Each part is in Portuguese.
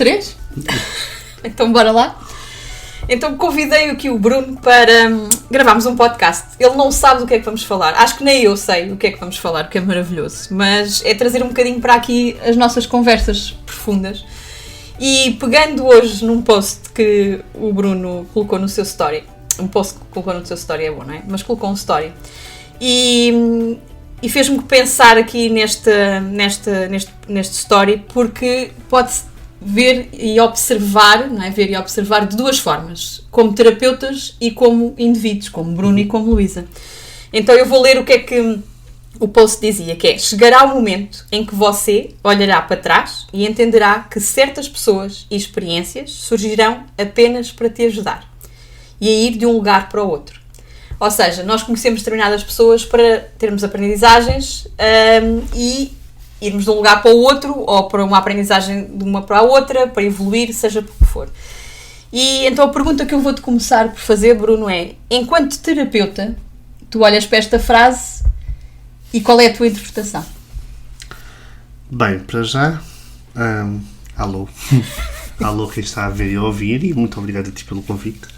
3? Então bora lá. Então convidei aqui o Bruno para gravarmos um podcast. Ele não sabe do que é que vamos falar. Acho que nem eu sei o que é que vamos falar, o que é maravilhoso. Mas é trazer um bocadinho para aqui as nossas conversas profundas. E pegando hoje num post que o Bruno colocou no seu story. Um post que colocou no seu story é bom, não é? Mas colocou um story. E fez-me pensar aqui neste story, porque pode-se ver e observar, não é? Ver e observar de duas formas, como terapeutas e como indivíduos, como Bruno e como Luísa. Então eu vou ler o que é que o post dizia, que é: chegará o momento em que você olhará para trás e entenderá que certas pessoas e experiências surgirão apenas para te ajudar e a ir de um lugar para o outro. Ou seja, nós conhecemos determinadas pessoas para termos aprendizagens e irmos de um lugar para o outro, ou para uma aprendizagem de uma para a outra, para evoluir, seja por que for. E então a pergunta que eu vou-te começar por fazer, Bruno, é: enquanto terapeuta, tu olhas para esta frase e qual é a tua interpretação? Bem, para já, alô. Alô quem está a ver e a ouvir, e muito obrigado a ti pelo convite.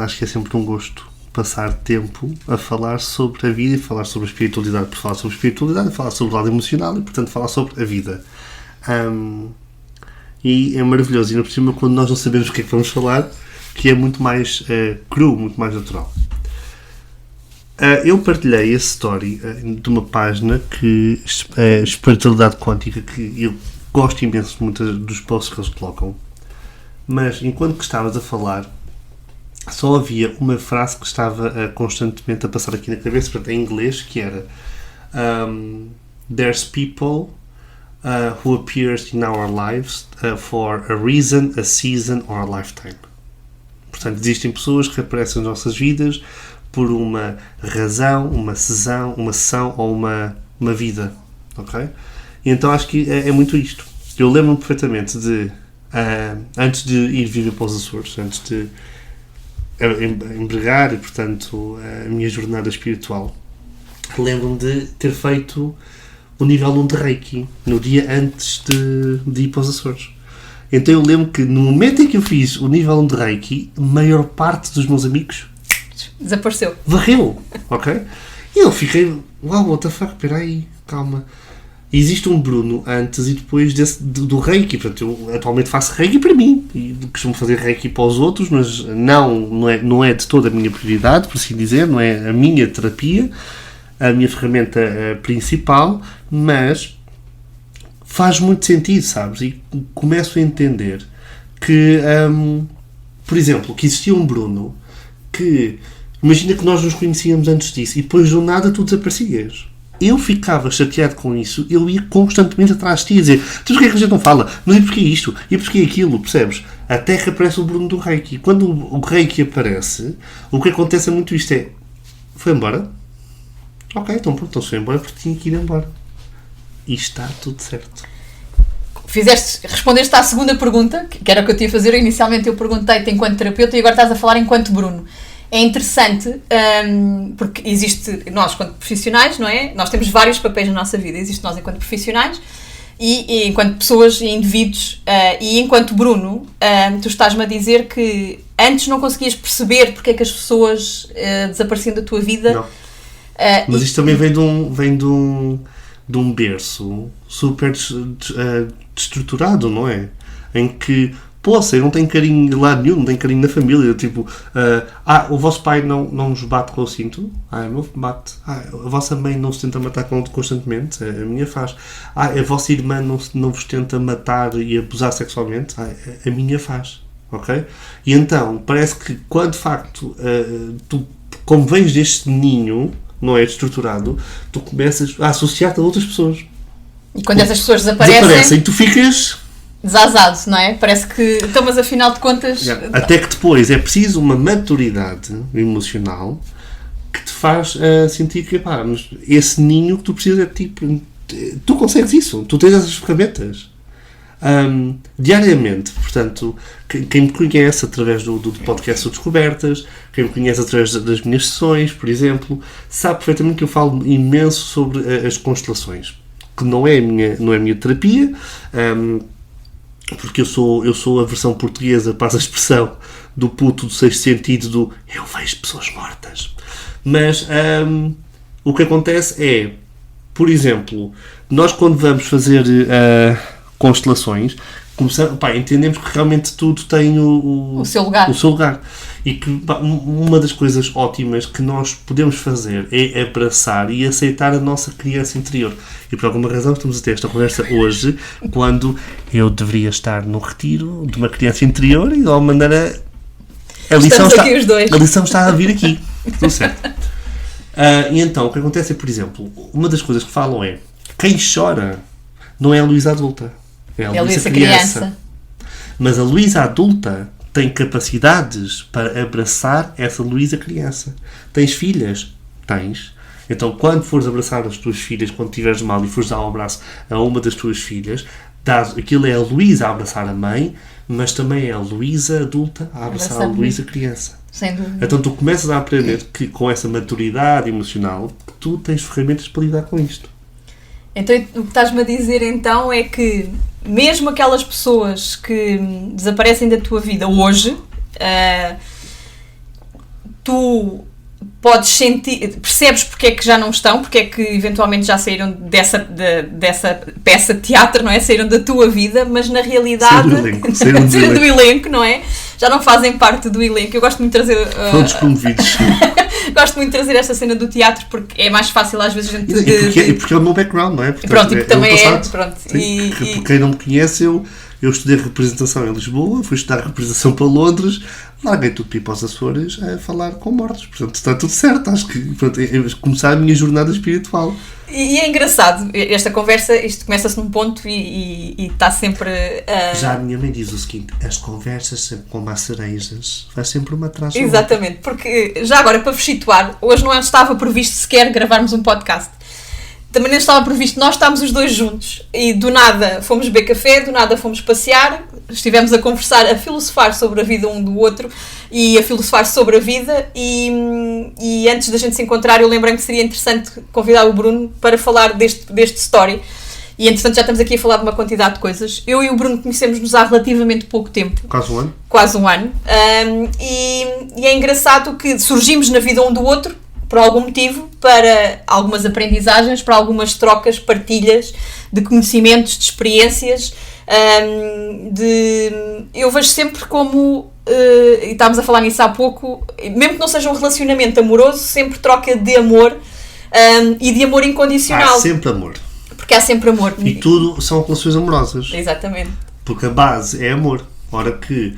Acho que é sempre um gosto passar tempo a falar sobre a vida e falar sobre a espiritualidade, por falar sobre a espiritualidade, falar sobre o lado emocional e, portanto, falar sobre a vida. E é maravilhoso, e ainda por cima, quando nós não sabemos o que é que vamos falar, que é muito mais cru, muito mais natural. Eu partilhei esse story de uma página que é Espiritualidade Quântica, que eu gosto imenso de muitos dos posts que eles colocam, mas enquanto que estavas a falar, só havia uma frase que estava constantemente a passar aqui na cabeça, portanto, em inglês, que era There's people who appears in our lives for a reason, a season or a lifetime. Portanto, existem pessoas que aparecem nas nossas vidas por uma razão, uma sessão ou uma vida, ok? E então acho que é muito isto. Eu lembro-me perfeitamente de, antes de ir viver para os Açores, antes de empregar e, portanto, a minha jornada espiritual, lembro-me de ter feito o nível 1 de Reiki no dia antes de ir para os Açores. Então eu lembro que no momento em que eu fiz o nível 1 de Reiki, a maior parte dos meus amigos desapareceu. Varreu, ok? E eu fiquei, wow, what the fuck, peraí, calma. Existe um Bruno antes e depois do Reiki. Portanto, eu atualmente faço Reiki para mim e costumo fazer Reiki para os outros, mas não é de toda a minha prioridade, por assim dizer, não é a minha terapia, a minha ferramenta principal, mas faz muito sentido, sabes? E começo a entender que, por exemplo, que existia um Bruno que, imagina que nós nos conhecíamos antes disso e depois do nada tu desaparecias. Eu ficava chateado com isso, eu ia constantemente atrás de ti a dizer: tu porquê é que a gente não fala? Mas e porquê isto? E porquê aquilo? Percebes? Até que aparece o Bruno do Reiki. Quando o Reiki aparece, o que acontece é muito isto: foi embora? Ok, então pronto, foi embora porque tinha que ir embora. E está tudo certo. Respondeste à segunda pergunta, que era o que eu te ia fazer. Inicialmente eu perguntei-te enquanto terapeuta e agora estás a falar enquanto Bruno. É interessante, porque existe nós enquanto profissionais, não é? Nós temos vários papéis na nossa vida. Existe nós enquanto profissionais e enquanto pessoas e indivíduos. E enquanto Bruno, tu estás-me a dizer que antes não conseguias perceber porque é que as pessoas desapareciam da tua vida. Não. Mas isto também vem de um berço super destruturado, não é? Em que, poxa, eu não tenho carinho de lado nenhum, não tenho carinho na família, tipo, o vosso pai não nos bate com o cinto? O meu bate. A vossa mãe não se tenta matar constantemente? A minha faz. A vossa irmã não vos tenta matar e abusar sexualmente? A minha faz. Ok? E então, parece que quando de facto tu, como vens deste ninho, não é estruturado, tu começas a associar-te a outras pessoas. E quando essas pessoas desaparecem, tu ficas desasado, não é? Parece que... Então, mas afinal de contas... Até que depois é preciso uma maturidade emocional que te faz sentir que, mas esse ninho que tu precisas é tipo... Tu consegues isso. Tu tens essas ferramentas. Diariamente, portanto, quem me conhece através do podcast Descobertas, quem me conhece através das minhas sessões, por exemplo, sabe perfeitamente que eu falo imenso sobre as constelações, que não é a minha terapia. porque eu sou a versão portuguesa, passa a expressão, do puto do sexto sentido do eu vejo pessoas mortas. Mas o que acontece é, por exemplo, nós quando vamos fazer constelações, entendemos que realmente tudo tem o seu lugar. E que uma das coisas ótimas que nós podemos fazer é abraçar e aceitar a nossa criança interior. E por alguma razão estamos a ter esta conversa hoje, quando eu deveria estar no retiro de uma criança interior e de alguma maneira a lição está a vir aqui. Tudo certo. E então o que acontece é, por exemplo, uma das coisas que falam é quem chora não é a Luísa adulta, é a Luísa criança. Mas a Luísa adulta tem capacidades para abraçar essa Luísa criança. Tens filhas? Tens. Então, quando fores abraçar as tuas filhas, quando estiveres mal e fores dar um abraço a uma das tuas filhas, aquilo é a Luísa a abraçar a mãe, mas também é a Luísa adulta a abraçar a Luísa criança. Sem dúvida. Então, tu começas a aprender que, com essa maturidade emocional, tu tens ferramentas para lidar com isto. Então, o que estás-me a dizer, então, é que mesmo aquelas pessoas que desaparecem da tua vida hoje, tu podes sentir, percebes porque é que já não estão, porque é que eventualmente já saíram dessa peça de teatro, não é? Saíram da tua vida, mas na realidade... Saíram do elenco, não é? Já não fazem parte do elenco. Eu gosto muito de trazer... Foram despromovidos. Gosto muito de trazer esta cena do teatro porque é mais fácil às vezes a gente... E porque é o meu background, não é? Portanto, pronto, e também passado. Pronto. Sim, por quem não me conhece, eu estudei representação em Lisboa, fui estudar representação para Londres, larguei tudo para ir para os Açores a falar com mortos. Portanto, está tudo certo. Acho que começar a minha jornada espiritual. E é engraçado, esta conversa, isto começa-se num ponto e está sempre... Já a minha mãe diz o seguinte, as conversas sempre com mais cerejas, faz sempre uma atrás. Exatamente, porque já agora, para vos situar, hoje não estava previsto sequer gravarmos um podcast. Também não estava previsto, nós estávamos os dois juntos e do nada fomos beber café, do nada fomos passear, estivemos a conversar, a filosofar sobre a vida um do outro e a filosofar sobre a vida e antes da gente se encontrar eu lembrei-me que seria interessante convidar o Bruno para falar deste story e entretanto já estamos aqui a falar de uma quantidade de coisas. Eu e o Bruno conhecemos-nos há relativamente pouco tempo. Quase um ano. E é engraçado que surgimos na vida um do outro por algum motivo, para algumas aprendizagens, para algumas trocas, partilhas de conhecimentos, de experiências, eu vejo sempre como, e estávamos a falar nisso há pouco, mesmo que não seja um relacionamento amoroso, sempre troca de amor e de amor incondicional. Há sempre amor. Porque há sempre amor. E tudo são relações amorosas. Exatamente. Porque a base é amor. Ora que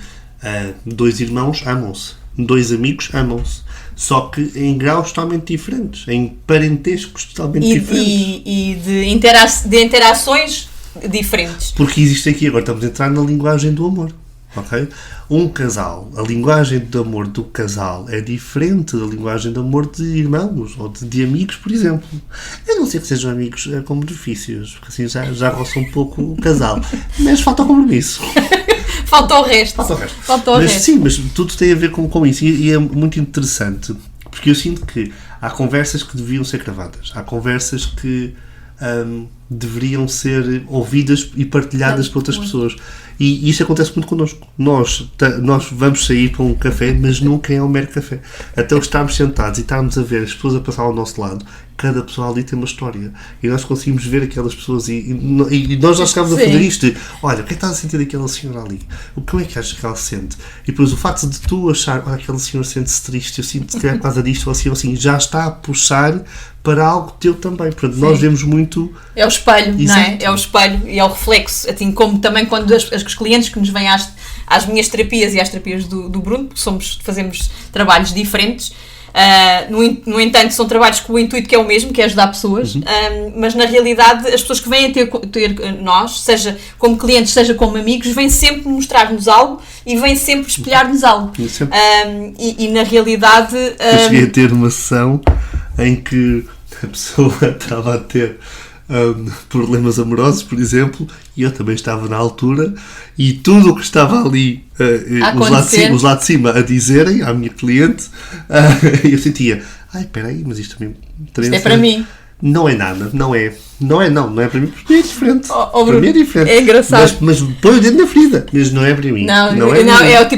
dois irmãos amam-se, dois amigos amam-se. Só que em graus totalmente diferentes, em parentescos totalmente diferentes. E de interações diferentes. Porque existe aqui, agora estamos a entrar na linguagem do amor. Okay? Um casal, a linguagem de amor do casal é diferente da linguagem de amor de irmãos ou de amigos, por exemplo. A não ser que sejam amigos com benefícios, porque assim já roça um pouco o casal. Mas falta o compromisso. Falta o resto. Sim, mas tudo tem a ver com isso. E é muito interessante, porque eu sinto que há conversas que deviam ser gravadas. Há conversas que deveriam ser ouvidas e partilhadas por outras pessoas. E isto acontece muito connosco. Nós vamos sair para um café, mas nunca é um mero café. Até estarmos sentados e estarmos a ver as pessoas a passar ao nosso lado, cada pessoa ali tem uma história. E nós conseguimos ver aquelas pessoas e nós já chegámos a fazer isto. Olha, o que é que estás a sentir daquela senhora ali? Como é que achas que ela se sente? E depois o facto de tu achar, olha, aquela senhora sente-se triste, eu sinto que é por causa disto ou assim, já está a puxar para algo teu também. Portanto, nós vemos muito... É o espelho, não é? É o espelho e é o reflexo. Assim como também quando os clientes que nos vêm às minhas terapias e às terapias do Bruno, porque fazemos trabalhos diferentes, no entanto são trabalhos com o intuito que é o mesmo, que é ajudar pessoas, mas na realidade as pessoas que vêm a ter nós, seja como clientes, seja como amigos, vêm sempre mostrar-nos algo e vêm sempre espelhar-nos algo. E na realidade... Eu cheguei a ter uma sessão em que a pessoa estava a ter problemas amorosos, por exemplo, e eu também estava na altura, e tudo o que estava ali, os lá de cima a dizerem à minha cliente, eu sentia, espera aí, mas isto também é para mim. Não é nada, não é para mim, porque é diferente. Bruno, para mim é diferente. É engraçado. Mas põe o dedo na ferida, mas não é para mim.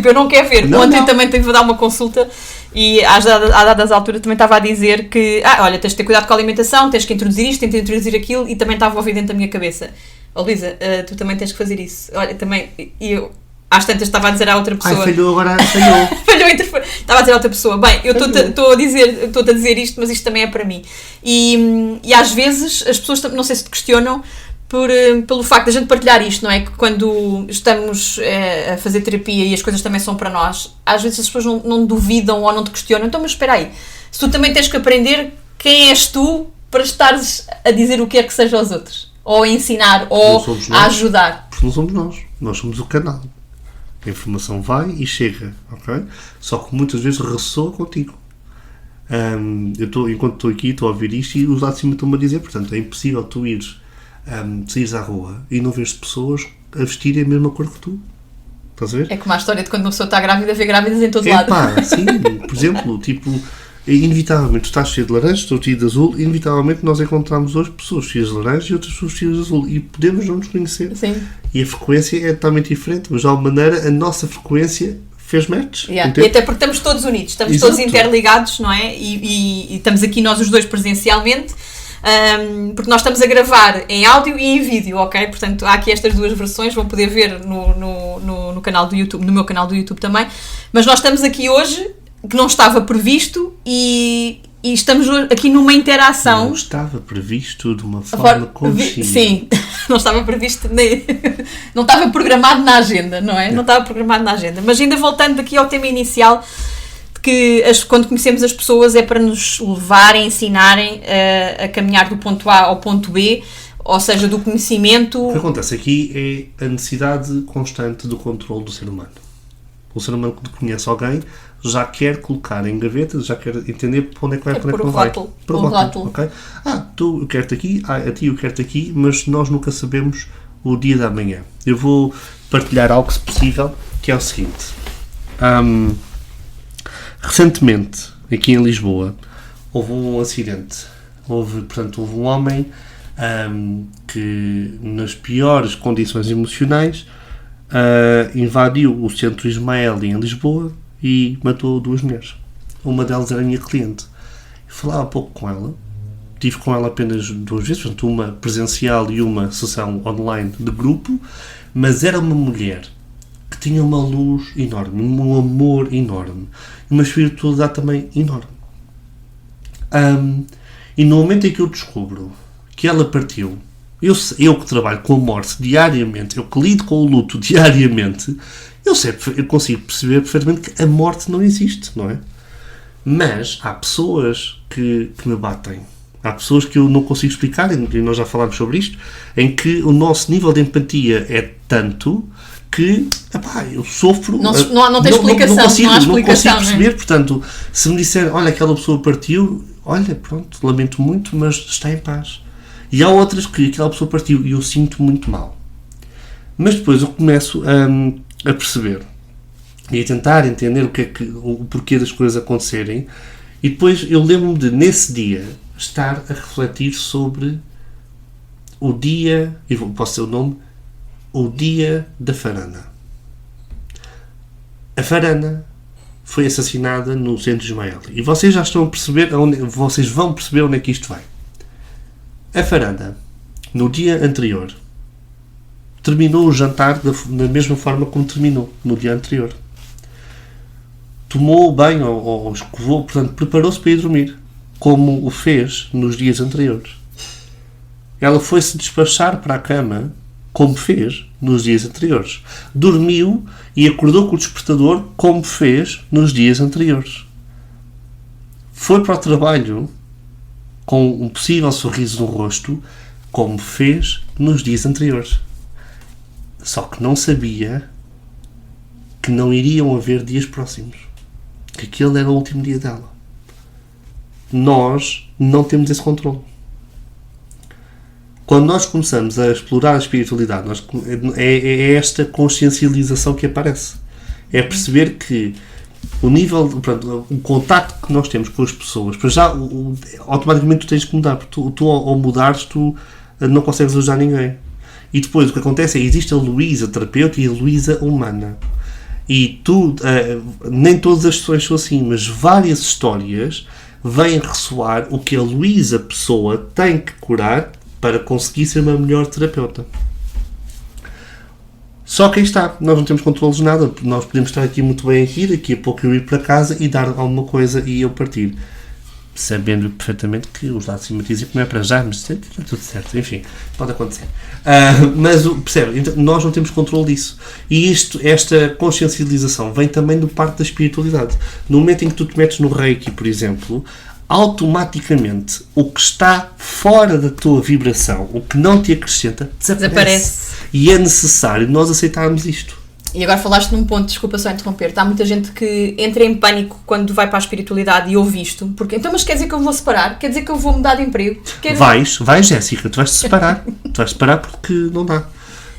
Eu não quero ver. Não, Ontem também tive a dar uma consulta e às dadas alturas também estava a dizer que, olha, tens de ter cuidado com a alimentação, tens que introduzir isto, tens que introduzir aquilo, e também estava a ouvir dentro da minha cabeça. Luísa, tu também tens que fazer isso. Olha, também, eu às tantas estava a dizer à outra pessoa. Falhou. Estava a dizer à outra pessoa, bem, eu estou-te a dizer isto, mas isto também é para mim. E às vezes as pessoas, não sei se te questionam, pelo facto de a gente partilhar isto, não é? Que quando estamos a fazer terapia e as coisas também são para nós, às vezes as pessoas não duvidam ou não te questionam. Então, mas espera aí, se tu também tens que aprender, quem és tu para estares a dizer o que é que seja aos outros? Ou a ensinar, ou a ajudar? Porque não somos nós somos o canal. A informação vai e chega, ok? Só que muitas vezes ressoa contigo. Enquanto estou aqui, estou a ouvir isto e os lá de cima estão-me a dizer, portanto, é impossível tu saíres à rua e não vês pessoas a vestirem a mesma cor que tu. Estás a ver? É como a história de quando uma pessoa está grávida, vê grávidas em todo lado. Sim, por exemplo, inevitavelmente tu estás cheio de laranja, estou cheio de azul, inevitavelmente nós encontramos hoje pessoas cheias de laranja e outras pessoas cheias de azul e podemos não nos conhecer. Sim. E a frequência é totalmente diferente, mas de alguma maneira a nossa frequência fez match. E até porque estamos todos unidos, estamos todos interligados, não é? E estamos aqui nós os dois presencialmente, porque nós estamos a gravar em áudio e em vídeo, ok? Portanto, há aqui estas duas versões, vão poder ver no canal do YouTube, no meu canal do YouTube também, mas nós estamos aqui hoje, que não estava previsto, e estamos aqui numa interação. Não estava previsto de uma forma consciente. Sim, não estava previsto, não estava programado na agenda, não é? Não estava programado na agenda. Mas ainda voltando aqui ao tema inicial, que quando conhecemos as pessoas é para nos levarem, ensinarem a caminhar do ponto A ao ponto B, ou seja, do conhecimento. O que acontece aqui é a necessidade constante do controle do ser humano. O ser humano, quando conhece alguém, já quer colocar em gavetas, já quer entender para onde é que vai, para onde é que não vai. Por rótulo. Okay? Eu quero-te aqui, a ti eu quero-te aqui, mas nós nunca sabemos o dia da manhã. Eu vou partilhar algo, se possível, que é o seguinte. Recentemente, aqui em Lisboa, houve um acidente. Houve um homem que, nas piores condições emocionais, invadiu o centro Ismael em Lisboa e matou 2 mulheres. Uma delas era a minha cliente. Eu falava pouco com ela, tive com ela apenas 2 vezes, portanto, uma presencial e uma sessão online de grupo, mas era uma mulher que tinha uma luz enorme, um amor enorme, uma espiritualidade também enorme. E no momento em que eu descubro que ela partiu, eu que trabalho com a morte diariamente, eu que lido com o luto diariamente, eu consigo perceber perfeitamente que a morte não existe, não é? Mas há pessoas que me batem. Há pessoas que eu não consigo explicar, e nós já falámos sobre isto, em que o nosso nível de empatia é tanto que eu sofro. Não tem explicação. Não consigo perceber. Portanto, se me disser, olha, aquela pessoa partiu, olha, pronto, lamento muito, mas está em paz. E há outras que aquela pessoa partiu e eu sinto muito mal. Mas depois eu começo a perceber e a tentar entender o porquê das coisas acontecerem, e depois eu lembro-me de, nesse dia, estar a refletir sobre o dia, e posso dizer o nome, o dia da Farana. A Farana foi assassinada no centro de Ismael, e vocês já estão a perceber, vocês vão perceber onde é que isto vai. A Farana, no dia anterior, terminou o jantar da mesma forma como terminou no dia anterior. Tomou banho ou escovou, portanto, preparou-se para ir dormir, como o fez nos dias anteriores. Ela foi-se despachar para a cama, como fez nos dias anteriores. Dormiu e acordou com o despertador, como fez nos dias anteriores. Foi para o trabalho com um possível sorriso no rosto, como fez nos dias anteriores. Só que não sabia que não iriam haver dias próximos. Que aquele era o último dia dela. Nós não temos esse controle. Quando nós começamos a explorar a espiritualidade, é esta consciencialização que aparece. É perceber que o nível, pronto, o contacto que nós temos com as pessoas, para já, automaticamente tu tens que mudar, porque tu ao mudares, tu não consegues ajudar ninguém. E depois o que acontece é, existe a Luísa terapeuta e a Luísa humana. E tu, nem todas as sessões são assim, mas várias histórias vêm ressoar o que a Luísa pessoa tem que curar para conseguir ser uma melhor terapeuta. Só que aí está, nós não temos controle de nada, nós podemos estar aqui muito bem aqui, daqui a pouco eu ir para casa e dar alguma coisa e eu partir. Sabendo perfeitamente que os dados cima dizem que não é para já, mas está tudo certo, enfim, pode acontecer. Mas, percebe, então, nós não temos controle disso. E esta consciencialização vem também do parte da espiritualidade. No momento em que tu te metes no Reiki, por exemplo, automaticamente o que está fora da tua vibração, o que não te acrescenta, desaparece. E é necessário nós aceitarmos isto. E agora falaste num ponto, desculpa só interromper-te, há muita gente que entra em pânico quando vai para a espiritualidade e ouve isto, porque então, mas quer dizer que eu vou separar? Quer dizer que eu vou mudar de emprego? Vais, Jéssica, tu vais-te separar. Tu vais separar porque não dá.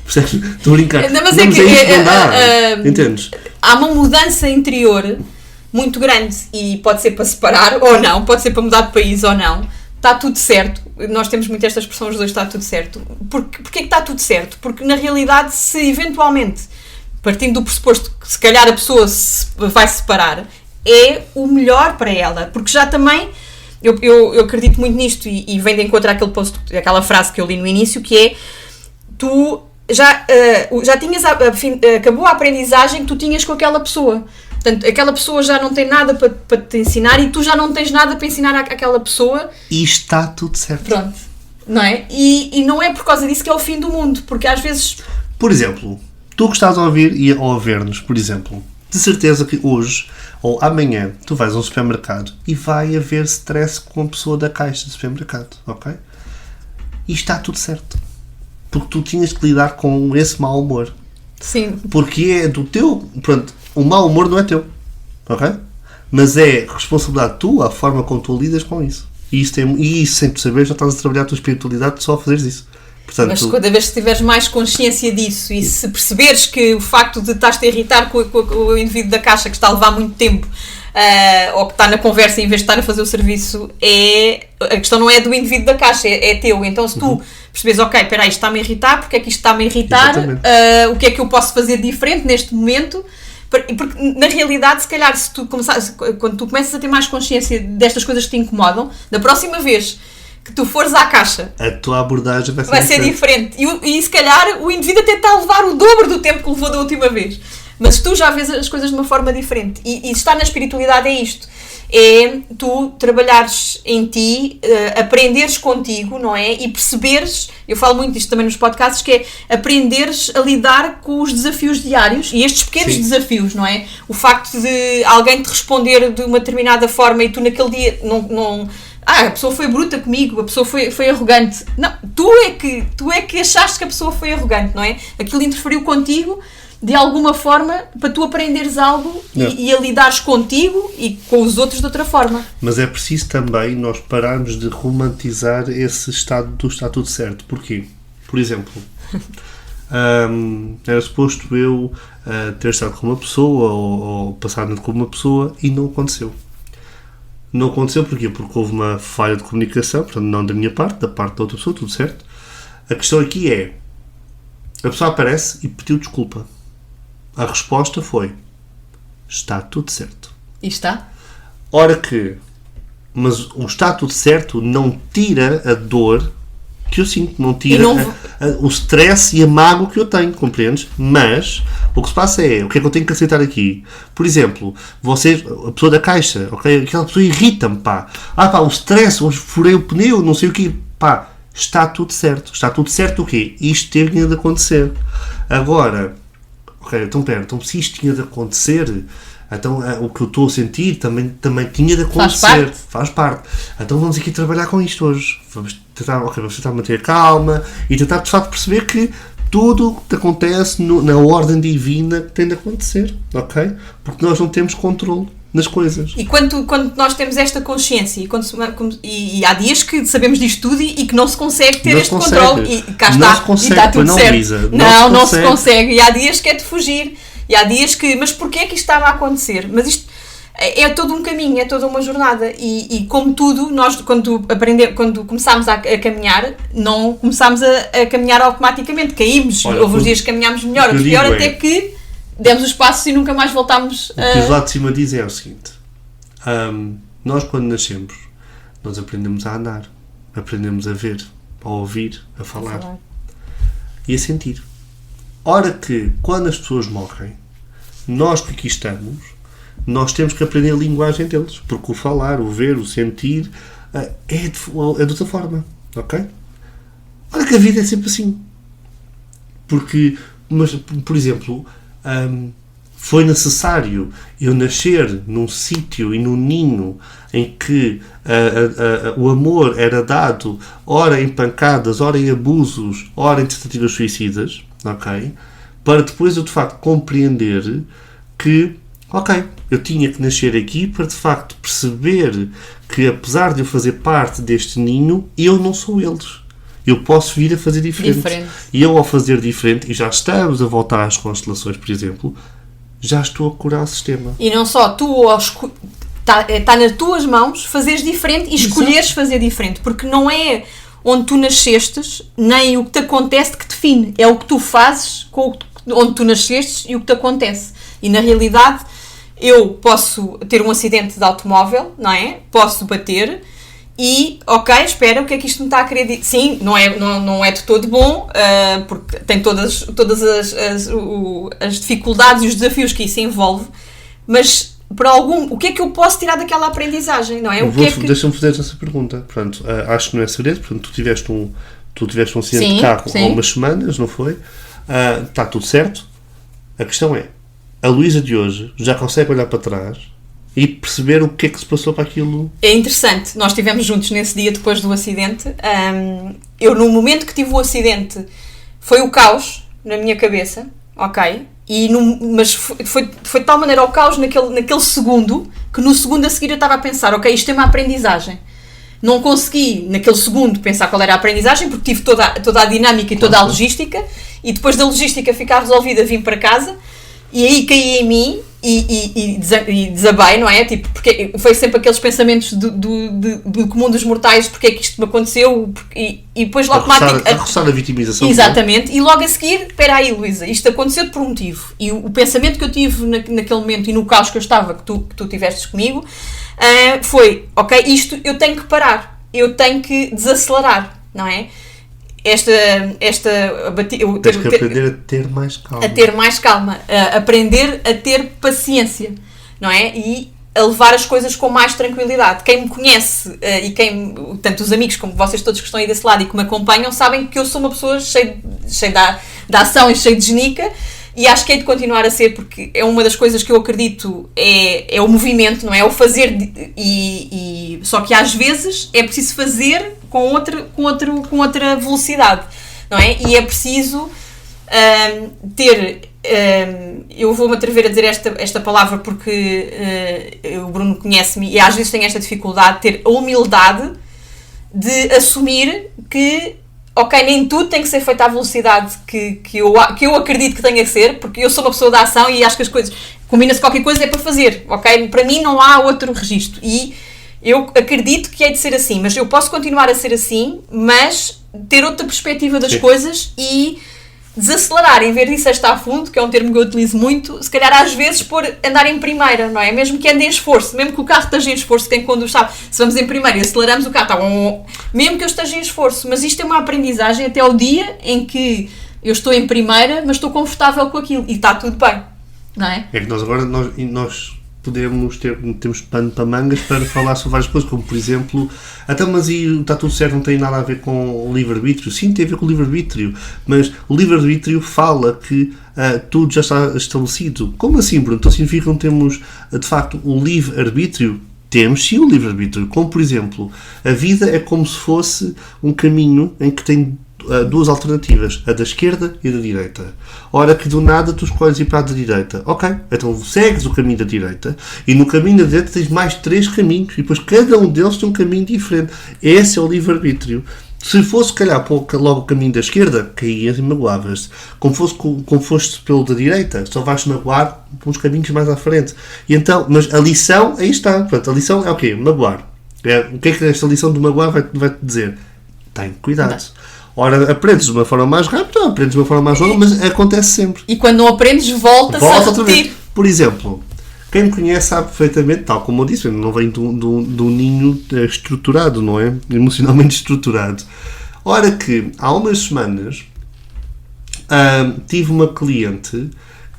Estou a brincar. Não, mas não dá. Entendes? Há uma mudança interior muito grande e pode ser para separar ou não, pode ser para mudar de país ou não. Está tudo certo. Nós temos muito esta expressão, os dois, está tudo certo. Porquê que está tudo certo? Porque na realidade, se eventualmente, partindo do pressuposto que se calhar a pessoa se vai separar, é o melhor para ela. Porque já também, eu acredito muito nisto e vem de encontro àquele post, àquela frase que eu li no início, que é, tu já tinhas, acabou a aprendizagem que tu tinhas com aquela pessoa. Portanto, aquela pessoa já não tem nada para te ensinar e tu já não tens nada para ensinar àquela pessoa. E está tudo certo. Pronto. Não é? E não é por causa disso que é o fim do mundo. Porque às vezes... Por exemplo, tu que estás a ouvir e a ouvir-nos, por exemplo, de certeza que hoje ou amanhã tu vais a um supermercado e vai haver stress com a pessoa da caixa do supermercado, ok? E está tudo certo. Porque tu tinhas que lidar com esse mau humor. Sim. Porque é do teu... Pronto, o mau humor não é teu, ok? Mas é responsabilidade tua, a forma como tu lidas com isso. E isso sem tu saber, já estás a trabalhar a tua espiritualidade só a fazeres isso. Portanto, mas cada vez que tiveres mais consciência disso e se perceberes que o facto de estás-te a irritar com o indivíduo da caixa que está a levar muito tempo ou que está na conversa em vez de estar a fazer o serviço, a questão não é do indivíduo da caixa, é teu. Então se tu percebes, ok, espera aí, isto está-me a irritar, porque é que isto está-me a irritar, o que é que eu posso fazer diferente neste momento? Porque na realidade, se calhar, quando tu começas a ter mais consciência destas coisas que te incomodam, da próxima vez que tu fores à caixa, a tua abordagem vai ser diferente. E se calhar o indivíduo até está a levar o dobro do tempo que levou da última vez. Mas tu já vês as coisas de uma forma diferente. E estar na espiritualidade é isto. É tu trabalhares em ti, aprenderes contigo, não é? E perceberes, eu falo muito disto também nos podcasts, que é aprenderes a lidar com os desafios diários e estes pequenos desafios, não é? O facto de alguém te responder de uma determinada forma e tu naquele dia não a pessoa foi bruta comigo, a pessoa foi arrogante. Não, tu é que achaste que a pessoa foi arrogante, não é? Aquilo interferiu contigo de alguma forma para tu aprenderes algo e a lidares contigo e com os outros de outra forma. Mas é preciso também nós pararmos de romantizar esse estado do está tudo certo. Porquê? Por exemplo, era suposto eu ter estado com uma pessoa ou passar noite com uma pessoa e não aconteceu. Não aconteceu porquê? Porque houve uma falha de comunicação, portanto não da minha parte, da parte da outra pessoa, tudo certo. A questão aqui é, a pessoa aparece e pediu desculpa. A resposta foi, está tudo certo. E está? Ora que, mas o está tudo certo não tira a dor que eu sinto, não tira o stress e a mágoa que eu tenho, compreendes? Mas o que se passa é, o que é que eu tenho que aceitar aqui? Por exemplo, vocês, a pessoa da caixa, ok? Aquela pessoa irrita-me, pá. O stress, hoje furei o pneu, não sei o quê, pá. Está tudo certo. Está tudo certo o quê? Isto teve de acontecer. Agora, ok, então se isto tinha de acontecer, então o que eu estou a sentir também tinha de acontecer. Faz parte. Então vamos aqui trabalhar com isto hoje. Vamos tentar manter a calma e tentar de facto perceber que tudo o que acontece na ordem divina tem de acontecer, ok? Porque nós não temos controle nas coisas. E quando nós temos esta consciência e há dias que sabemos disto tudo e que não se consegue ter este controle e cá está, se consegue, e está tudo certo. Lisa, não se consegue e há dias que é de fugir e há dias que, mas porquê é que isto estava a acontecer? Mas isto, é todo um caminho, é toda uma jornada e como tudo, nós quando começámos a caminhar, não começámos a caminhar automaticamente, caímos, houve uns dias que caminhámos melhor, outros pior, até que demos os passos e nunca mais voltámos a... O que os lá de cima dizem é o seguinte, nós quando nascemos, nós aprendemos a andar, aprendemos a ver, a ouvir, a falar e a sentir. Ora que, quando as pessoas morrem, nós que aqui estamos, nós temos que aprender a linguagem deles, porque o falar, o ver, o sentir é de outra forma, ok? Ora que a vida é sempre assim. Porque, mas, por exemplo, foi necessário eu nascer num sítio e num ninho em que o amor era dado ora em pancadas, ora em abusos, ora em tentativas suicidas, ok? Para depois eu de facto compreender que, ok, eu tinha que nascer aqui para de facto perceber que apesar de eu fazer parte deste ninho, eu não sou eles. Eu posso vir a fazer diferente. E eu ao fazer diferente, e já estamos a voltar às constelações, por exemplo, já estou a curar o sistema. E não só tu, está nas tuas mãos fazeres diferente e escolheres fazer diferente, porque não é onde tu nascestes, nem o que te acontece que define, é o que tu fazes com onde tu nascestes e o que te acontece. E na realidade, eu posso ter um acidente de automóvel, não é? Posso bater e, ok, espera, o que é que isto me está a querer dizer? Sim, não é de todo bom, porque tem todas as dificuldades e os desafios que isso envolve, mas o que é que eu posso tirar daquela aprendendizagem, não é? Deixa-me fazer essa pergunta. Portanto, acho que não é segredo, portanto, tu tiveste um acidente de carro há umas semanas, não foi? Está tudo certo. A questão é, a Luísa de hoje já consegue olhar para trás e perceber o que é que se passou para aquilo? É interessante. Nós estivemos juntos nesse dia depois do acidente. Eu, no momento que tive o acidente, foi o caos na minha cabeça, ok? Mas foi de tal maneira o caos naquele segundo, que no segundo a seguir eu estava a pensar, ok, isto é uma aprendizagem. Não consegui, naquele segundo, pensar qual era a aprendizagem, porque tive toda a dinâmica e toda a logística, e depois da logística ficar resolvida, vim para casa, e aí caí em mim, e desabei, não é? Tipo, porque foi sempre aqueles pensamentos do comum dos mortais, porque é que isto me aconteceu, e depois logo a roçar a vitimização. Exatamente, e logo a seguir, espera aí, Luísa, isto aconteceu por um motivo, e o pensamento que eu tive naquele momento e no caos que eu estava, que tu tivestes comigo, foi, ok, isto eu tenho que parar, eu tenho que desacelerar, não é? Tens que aprender a ter mais calma. A ter mais calma, aprender a ter paciência, não é? E a levar as coisas com mais tranquilidade. Quem me conhece tanto os amigos como vocês todos que estão aí desse lado e que me acompanham, sabem que eu sou uma pessoa cheia de ação e cheia de genica, e acho que é de continuar a ser, porque é uma das coisas que eu acredito, é o movimento, não é? O fazer, só que às vezes é preciso fazer com outra velocidade, não é? E é preciso ter... eu vou-me atrever a dizer esta palavra porque o Bruno conhece-me e às vezes tenho esta dificuldade de ter a humildade de assumir que, ok, nem tudo tem que ser feito à velocidade que eu acredito que tenha que ser, porque eu sou uma pessoa da ação e acho que as coisas, combina-se qualquer coisa, é para fazer, ok? Para mim não há outro registro e eu acredito que é de ser assim, mas eu posso continuar a ser assim, mas ter outra perspectiva das coisas e desacelerar, em vez disso estar a fundo, que é um termo que eu utilizo muito, se calhar às vezes andar em primeira, não é? Mesmo que ande em esforço, mesmo que o carro esteja em esforço, quem conduz sabe, se vamos em primeira e aceleramos o carro, está mesmo que eu esteja em esforço, mas isto é uma aprendizagem até ao dia em que eu estou em primeira, mas estou confortável com aquilo e está tudo bem, não é? É que nós agora temos pano para mangas para falar sobre várias coisas, como por exemplo, mas está tudo certo, não tem nada a ver com o livre-arbítrio. Sim, tem a ver com o livre-arbítrio, mas o livre-arbítrio fala que tudo já está estabelecido. Como assim, Bruno? Então significa que não temos de facto o livre-arbítrio? Temos sim o livre-arbítrio, como por exemplo, a vida é como se fosse um caminho em que tem duas alternativas, a da esquerda e a da direita. Ora que do nada tu escolhes ir para a da direita. Ok, então segues o caminho da direita e no caminho da direita tens mais 3 caminhos e depois cada um deles tem um caminho diferente. Esse é o livre-arbítrio. Se fosse, se calhar, logo o caminho da esquerda, caías e magoavas-te. Como foste pelo da direita, só vais magoar uns caminhos mais à frente. E então, mas a lição, aí está. Portanto, a lição é o quê? Magoar. O que é que esta lição de magoar vai-te dizer? Tem cuidado. Não. Ora, aprendes de uma forma mais rápida, aprendes de uma forma mais longa, mas acontece sempre. E quando não aprendes, volta-se a repetir. Por exemplo, quem me conhece sabe perfeitamente, tal como eu disse, eu não venho de um ninho estruturado, não é? Emocionalmente estruturado. Ora que, há umas semanas, tive uma cliente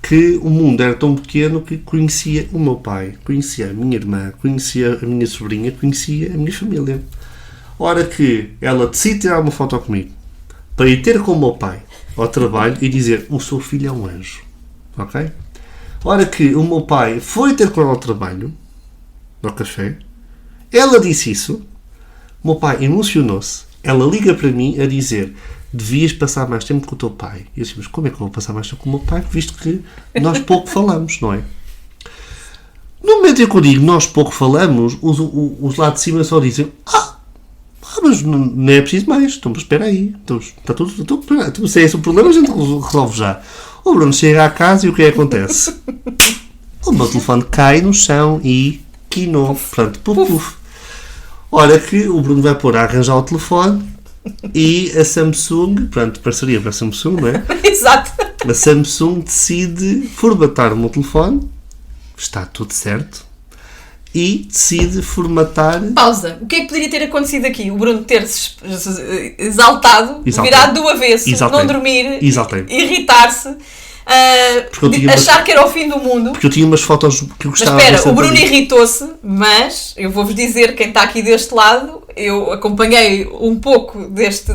que o mundo era tão pequeno que conhecia o meu pai, conhecia a minha irmã, conhecia a minha sobrinha, conhecia a minha família. Ora que ela decide tirar uma foto comigo para ir ter com o meu pai ao trabalho e dizer: o seu filho é um anjo. Ok? Ora que o meu pai foi ter com ela ao trabalho, no café, ela disse isso, o meu pai emocionou-se, ela liga para mim a dizer: devias passar mais tempo com o teu pai. E eu disse: mas como é que eu vou passar mais tempo com o meu pai, visto que nós pouco falamos, não é? No momento em que eu digo nós pouco falamos, os lá de cima só dizem: mas não é preciso mais. Então, espera aí. Então, está tudo. Então, se é esse o problema, a gente resolve já. O Bruno chega à casa e o que é que acontece? O meu telefone cai no chão e quinou. Portanto, puf. Ora que o Bruno vai pôr a arranjar o telefone e a Samsung, portanto, parceria para a Samsung, não é? Exato. A Samsung decide formatar o meu telefone. Está tudo certo. E decide formatar... Pausa. O que é que poderia ter acontecido aqui? O Bruno ter-se exaltado, virado do avesso, não dormir, irritar-se, achar que era o fim do mundo. Porque eu tinha umas fotos que eu gostava... Mas espera, o Bruno irritou-se, mas eu vou-vos dizer, quem está aqui deste lado, eu acompanhei um pouco deste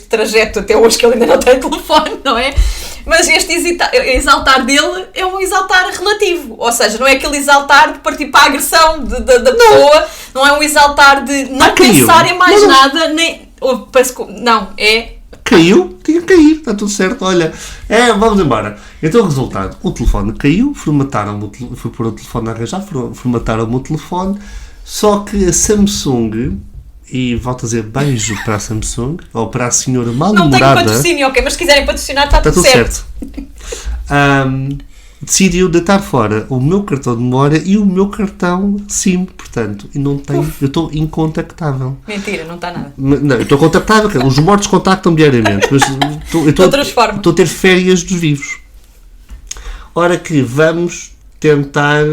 trajeto até hoje, que ele ainda não tem telefone, não é? Mas este exaltar dele é um exaltar relativo. Ou seja, não é aquele exaltar de partir para a agressão da pessoa, não é um exaltar de não pensar em mais nada, nem... Não, é... Caiu, tinha que cair, está tudo certo, olha. Vamos embora. Então o resultado, o telefone caiu, fui pôr o telefone a arranjar, formataram-me o telefone, só que a Samsung... E volto a dizer beijo para a Samsung ou para a senhora mal-humorada. Não tenho patrocínio, ok, mas se quiserem patrocinar está tudo certo. Decidiu deitar fora o meu cartão de memória e o meu cartão SIM, portanto, e não tenho, eu estou incontactável. Mentira, não está nada. Não, eu estou contactável, os mortos contactam diariamente, mas estou a ter férias dos vivos. Ora que vamos tentar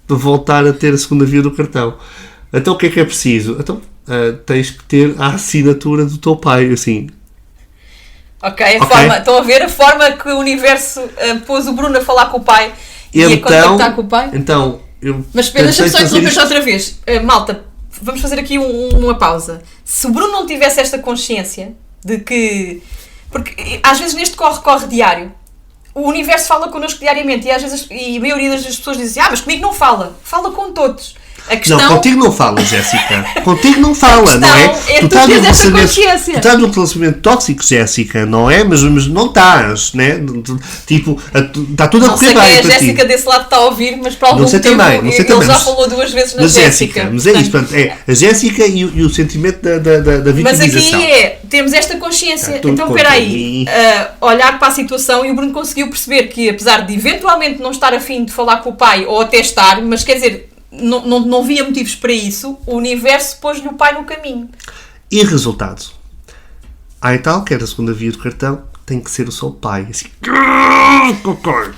voltar a ter a segunda via do cartão. Então o que é preciso? Então tens que ter a assinatura do teu pai, assim. Ok. Estão a ver a forma que o universo pôs o Bruno a falar com o pai e a contactar com o pai? Então, mas espera, deixa-me só interromper outra vez. Malta, vamos fazer aqui uma pausa. Se o Bruno não tivesse esta consciência de que... Porque às vezes neste corre-corre diário, o universo fala connosco diariamente e às vezes a maioria das pessoas dizem: mas comigo não fala. Fala com todos. A questão... Não, contigo não fala, Jéssica. Contigo não fala, não é? Tu estás num relacionamento tóxico, Jéssica, não é? Mas não estás, né? Tipo, está tudo a correr bem. Não sei quem é a Jéssica desse lado está a ouvir, mas para algum tempo ele já falou 2 vezes na Jéssica. Mas é isso, portanto, é a Jéssica e o sentimento da vitimização. Mas aqui temos esta consciência. Então, espera aí, olhar para a situação, e o Bruno conseguiu perceber que, apesar de eventualmente não estar a fim de falar com o pai, ou até estar, mas quer dizer... Não via motivos para isso, o universo pôs-lhe o pai no caminho. E resultado? Há e tal, que era a segunda via do cartão, tem que ser o seu pai. Assim,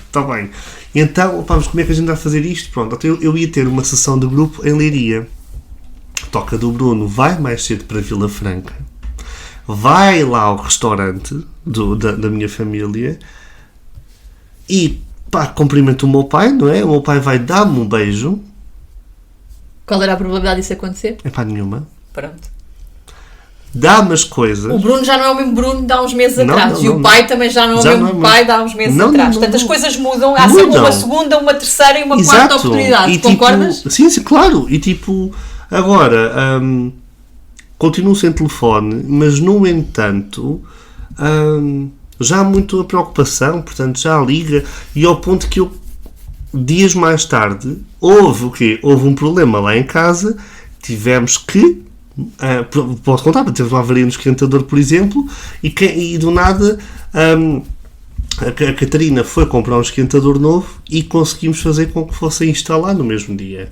está bem. Então, vamos, como é que a gente vai fazer isto? Pronto, então eu ia ter uma sessão de grupo em Leiria. Toca do Bruno, vai mais cedo para Vila Franca, vai lá ao restaurante da minha família e cumprimento o meu pai, não é? O meu pai vai dar-me um beijo. Qual era a probabilidade disso acontecer? Nenhuma. Pronto. Dá-me as coisas. O Bruno já não é o mesmo Bruno de há uns meses atrás. E o pai também já não é o mesmo pai de há uns meses atrás. Portanto, as coisas mudam. Há sempre uma segunda, uma terceira e uma quarta oportunidade. Concordas? Sim, claro. E tipo, agora, continuo sem telefone, mas no entanto, já há muita preocupação, portanto, já liga, e ao ponto que eu, dias mais tarde, houve um problema lá em casa, tivemos que Posso contar, temos uma avaria no esquentador, por exemplo, e do nada a Catarina foi comprar um esquentador novo e conseguimos fazer com que fosse instalar no mesmo dia.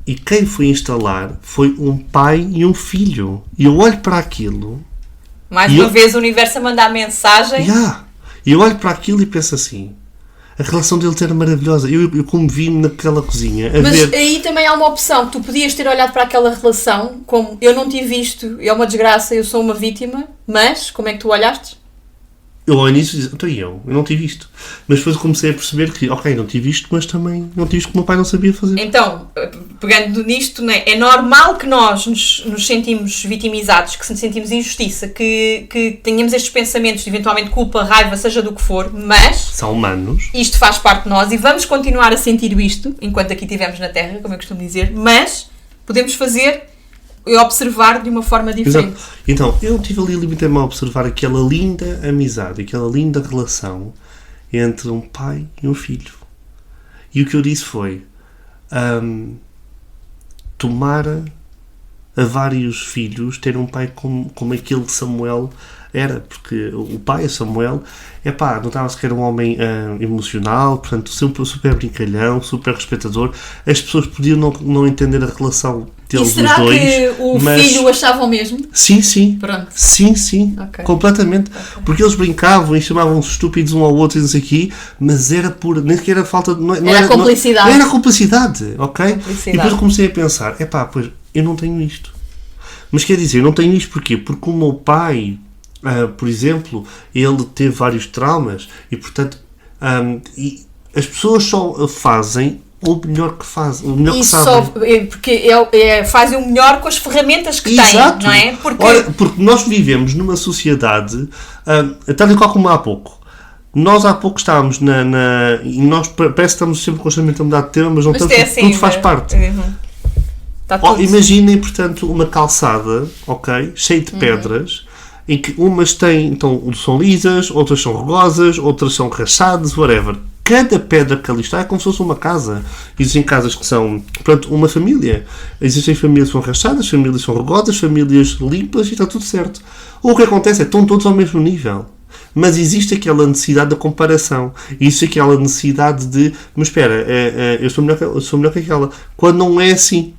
E quem foi instalar foi um pai e um filho. E eu olho para aquilo... Mais uma vez o universo a mandar mensagem. E eu olho para aquilo e penso assim... A relação deles era maravilhosa. Eu comovi-me naquela cozinha. Mas aí também há uma opção. Tu podias ter olhado para aquela relação como eu não tive isto, é uma desgraça, eu sou uma vítima, mas como é que tu olhaste? Eu ao início dizia, então eu não tive isto. Mas depois comecei a perceber que, ok, não tive isto, mas também não tive isto que o meu pai não sabia fazer. Então, pegando nisto, né, é normal que nós nos sentimos vitimizados, que sentimos injustiça, que tenhamos estes pensamentos de eventualmente culpa, raiva, seja do que for, mas... São humanos. Isto faz parte de nós e vamos continuar a sentir isto, enquanto aqui estivermos na Terra, como eu costumo dizer, mas podemos fazer... e observar de uma forma diferente. Exato. Então, eu tive ali, limitei-me a observar aquela linda amizade, aquela linda relação entre um pai e um filho. E o que eu disse foi, tomara a vários filhos ter um pai como aquele Samuel era, porque o pai, Samuel, notava-se que era um homem emocional, portanto, super brincalhão, super respeitador. As pessoas podiam não entender a relação deles, e será os dois, que o filho achava o mesmo? Sim. Pronto. Sim, okay. Completamente. Okay. Porque eles brincavam e chamavam-se estúpidos um ao outro e não sei o quê, mas era por... nem sequer era falta... Não era cumplicidade. Não era cumplicidade, ok? Cumplicidade. E depois eu comecei a pensar, pois, eu não tenho isto. Mas quer dizer, eu não tenho isto porquê? Porque o meu pai... por exemplo, ele teve vários traumas e, portanto, e as pessoas só fazem o melhor que fazem, o melhor que sabem. Porque fazem o melhor com as ferramentas que Exato. têm, não é? Porque nós vivemos numa sociedade, tal e qual como há pouco. Nós há pouco estávamos e nós parece que estamos sempre constantemente a mudar de tema, mas não estamos, assim, tudo faz parte. Imaginem, portanto, uma calçada, ok, cheia de pedras, em que umas são lisas, outras são rugosas, outras são rachadas, whatever. Cada pedra que ali está é como se fosse uma casa. Existem casas que são, portanto, uma família. Existem famílias que são rachadas, famílias que são rugosas, famílias limpas e está tudo certo. O que acontece estão todos ao mesmo nível. Mas existe aquela necessidade da comparação. Existe aquela necessidade de, mas espera, eu sou melhor que aquela. Quando não é assim.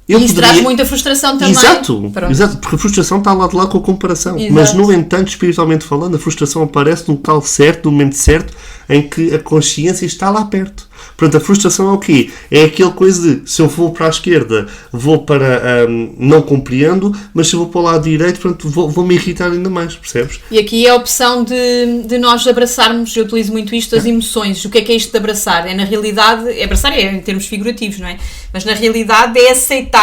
Isso traz muita frustração também. Exato, porque a frustração está lá de lá com a comparação. Exato. Mas, no entanto, espiritualmente falando, a frustração aparece no local certo, no momento certo, em que a consciência está lá perto. Portanto, a frustração é o quê? É aquela coisa de, se eu vou para a esquerda, vou para não compreendo, mas se eu vou para o lado direito, portanto, vou me irritar ainda mais, percebes? E aqui é a opção de nós abraçarmos, eu utilizo muito isto, as emoções. O que é isto de abraçar? Na realidade, abraçar é em termos figurativos, não é? Mas na realidade é aceitar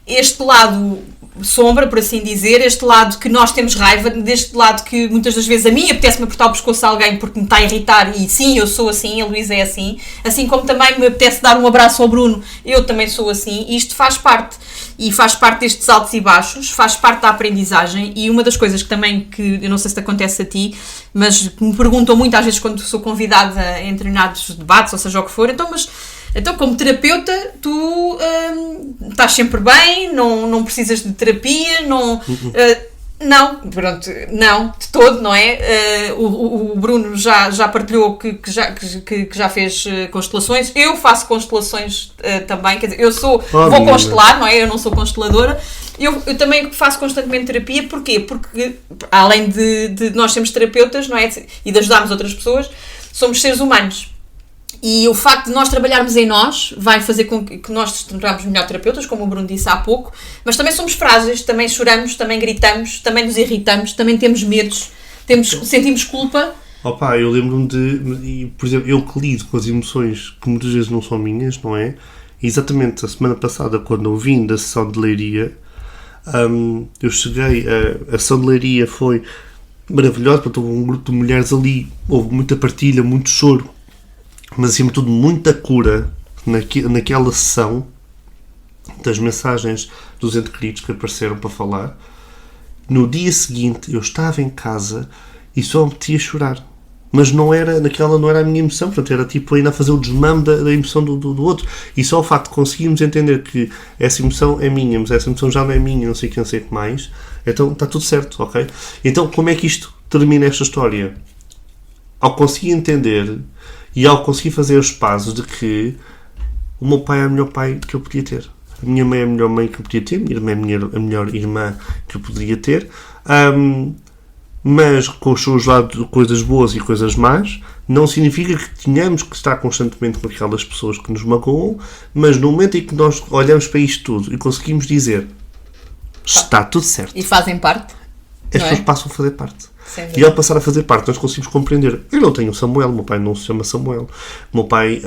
este lado sombra, por assim dizer, este lado que nós temos raiva, deste lado que muitas das vezes a mim apetece-me apertar o pescoço a alguém porque me está a irritar e sim, eu sou assim, a Luísa é assim como também me apetece dar um abraço ao Bruno, eu também sou assim, e isto faz parte, e faz parte destes altos e baixos, faz parte da aprendizagem. E uma das coisas que também, que eu não sei se te acontece a ti, mas me perguntam muito às vezes quando sou convidada em determinados debates, ou seja o que for, então, como terapeuta, tu estás sempre bem, não precisas de terapia, não, de todo, não é? O Bruno já partilhou que já fez constelações, eu faço constelações também, quer dizer, vou constelar, não é? Eu não sou consteladora. Eu também faço constantemente terapia, porquê? Porque, além de nós sermos terapeutas, não é? E de ajudarmos outras pessoas, somos seres humanos. E o facto de nós trabalharmos em nós vai fazer com que nós nos tornamos melhor terapeutas, como o Bruno disse há pouco, mas também somos frágeis, também choramos, também gritamos, também nos irritamos, também temos medos, sentimos culpa. Eu lembro-me por exemplo, eu que lido com as emoções que muitas vezes não são minhas, não é? Exatamente a semana passada, quando eu vim da sessão de leiria, eu cheguei, a sessão de leiria foi maravilhosa, porque houve um grupo de mulheres ali, houve muita partilha, muito choro, mas acima de tudo muita cura naquela sessão das mensagens dos entes queridos que apareceram para falar. No dia seguinte eu estava em casa e só me metia a chorar. mas naquela não era a minha emoção, portanto era tipo ainda a fazer o desmame da emoção do outro. E só o facto de conseguirmos entender que essa emoção é minha, mas essa emoção já não é minha, não sei o que mais, então está tudo certo, ok? Então como é que isto termina esta história? Ao conseguir entender e ao conseguir fazer os passos de que o meu pai é o melhor pai que eu podia ter, a minha mãe é a melhor mãe que eu podia ter, a minha irmã é a melhor irmã que eu poderia ter, mas com os seus lados, coisas boas e coisas más, não significa que tenhamos que estar constantemente com aquelas pessoas que nos magoam, mas no momento em que nós olhamos para isto tudo e conseguimos dizer está tudo certo. E fazem parte. As pessoas passam a fazer parte. E ao passar a fazer parte, nós conseguimos compreender. Eu não tenho Samuel, o meu pai não se chama Samuel. O meu pai...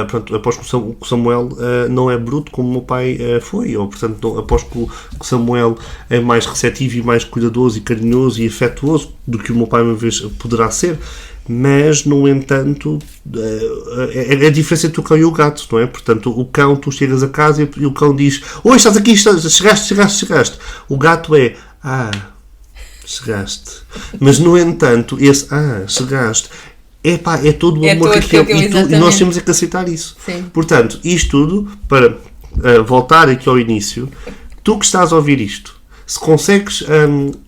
pronto, aposto que o Samuel não é bruto como o meu pai foi, ou portanto aposto que o Samuel é mais receptivo e mais cuidadoso e carinhoso e afetuoso do que o meu pai uma vez poderá ser, mas no entanto é a diferença entre o cão e o gato, não é? Portanto, o cão, tu chegas a casa e o cão diz: oi, estás aqui, chegaste. O gato é: chegaste. Mas no entanto, esse chegaste é todo o amor que ele e nós temos que aceitar isso. Sim. Portanto, isto tudo, para voltar aqui ao início, tu que estás a ouvir isto, se consegues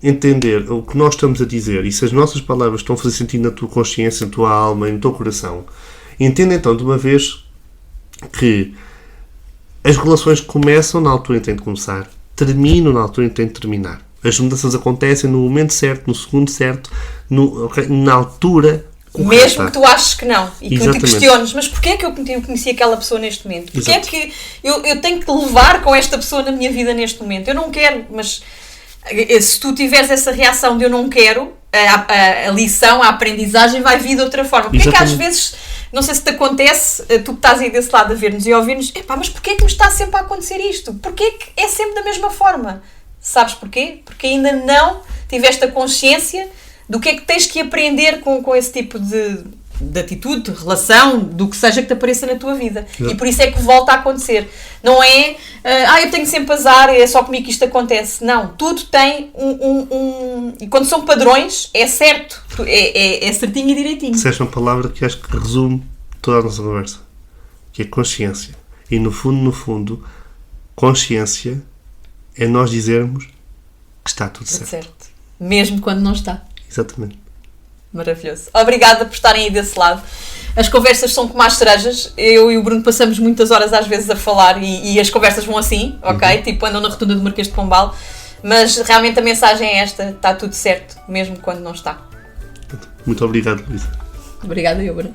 entender o que nós estamos a dizer e se as nossas palavras estão a fazer sentido na tua consciência, na tua alma e no teu coração, entenda então de uma vez que as relações começam na altura em que têm de começar, terminam na altura em que têm de terminar. As mudanças acontecem no momento certo, no segundo certo, na altura correta. Mesmo que tu aches que não e que te questiones, mas porquê é que eu conheci aquela pessoa neste momento? Porquê é que eu tenho que levar com esta pessoa na minha vida neste momento? Eu não quero, mas se tu tiveres essa reação de eu não quero, a lição, a aprendizagem vai vir de outra forma. Porquê é que às vezes, não sei se te acontece, tu que estás aí desse lado a ver-nos e a ouvir-nos, mas porquê é que me está sempre a acontecer isto? Porquê é que é sempre da mesma forma? Sabes porquê? Porque ainda não tiveste a consciência do que é que tens que aprender com esse tipo de atitude, de relação, do que seja que te apareça na tua vida. E por isso é que volta a acontecer. Não é, eu tenho sempre azar, é só comigo que isto acontece. Não, tudo tem e quando são padrões, é certo. É certinho e direitinho. Disseste uma palavra que acho que resume toda a nossa conversa, que é consciência. E no fundo, consciência é nós dizermos que está tudo certo. Mesmo quando não está. Exatamente. Maravilhoso. Obrigada por estarem aí desse lado. As conversas são como as cerejas. Eu e o Bruno passamos muitas horas às vezes a falar e as conversas vão assim, ok? Tipo, andam na rotunda do Marquês de Pombal. Mas realmente a mensagem é esta. Está tudo certo, mesmo quando não está. Muito obrigado, Luísa. Obrigada, eu, Bruno.